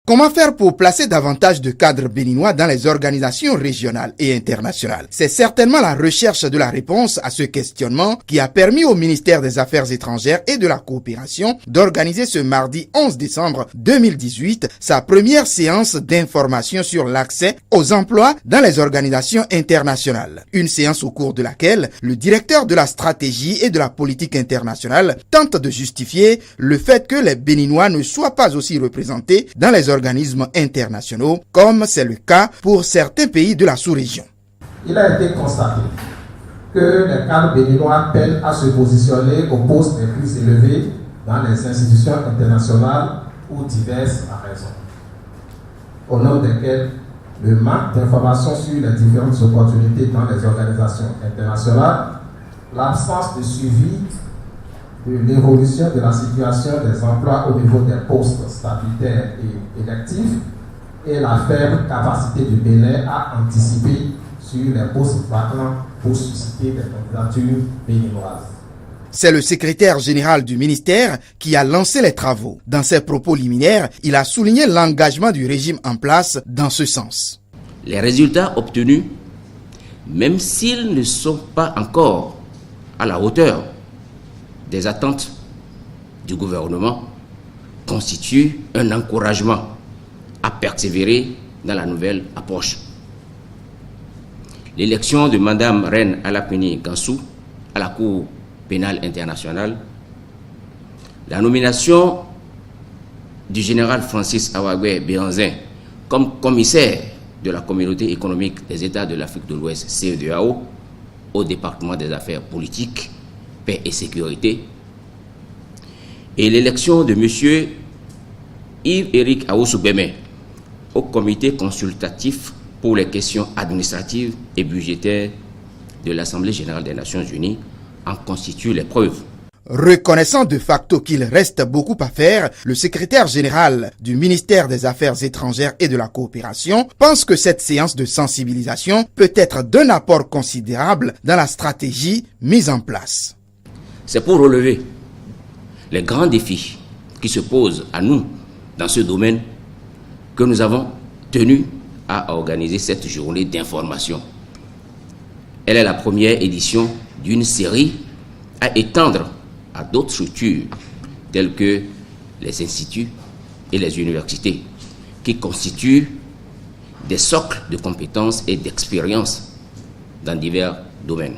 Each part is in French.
Comment faire pour placer davantage de cadres béninois dans les organisations régionales et internationales? C'est certainement la recherche de la réponse à ce questionnement qui a permis au ministère des Affaires étrangères et de la coopération d'organiser ce mardi 11 décembre 2018 sa première séance d'information sur l'accès aux emplois dans les organisations internationales. Une séance au cours de laquelle le directeur de la stratégie et de la politique internationale tente de justifier le fait que les Béninois ne soient pas aussi représentés dans les organismes internationaux, comme c'est le cas pour certains pays de la sous-région. Il a été constaté que les cadres béninois peinent à se positionner au poste les plus élevés dans les institutions internationales pour diverses raisons, au nom desquelles le manque d'informations sur les différentes opportunités dans les organisations internationales, l'absence de suivi de l'évolution de la situation des emplois au niveau des postes statutaires et électifs et la faible capacité du Bénin à anticiper sur les postes vacants pour susciter des candidatures béninoises. C'est le secrétaire général du ministère qui a lancé les travaux. Dans ses propos liminaires, il a souligné l'engagement du régime en place dans ce sens. Les résultats obtenus, même s'ils ne sont pas encore à la hauteur des attentes du gouvernement, constituent un encouragement à persévérer dans la nouvelle approche. L'élection de Mme Reine Alapini Gansou à la Cour pénale internationale, la nomination du général Francis Awagwe Béanzin comme commissaire de la Communauté économique des États de l'Afrique de l'Ouest, CEDEAO, au département des affaires politiques, paix et sécurité, et l'élection de M. Yves-Éric Aoussoubémé au comité consultatif pour les questions administratives et budgétaires de l'Assemblée générale des Nations unies en constituent les preuves. Reconnaissant de facto qu'il reste beaucoup à faire, le secrétaire général du ministère des Affaires étrangères et de la coopération pense que cette séance de sensibilisation peut être d'un apport considérable dans la stratégie mise en place. C'est pour relever les grands défis qui se posent à nous dans ce domaine que nous avons tenu à organiser cette journée d'information. Elle est la première édition d'une série à étendre à d'autres structures telles que les instituts et les universités qui constituent des socles de compétences et d'expérience dans divers domaines.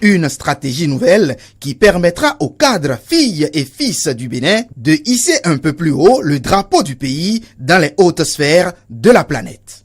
Une stratégie nouvelle qui permettra aux cadres filles et fils du Bénin de hisser un peu plus haut le drapeau du pays dans les hautes sphères de la planète.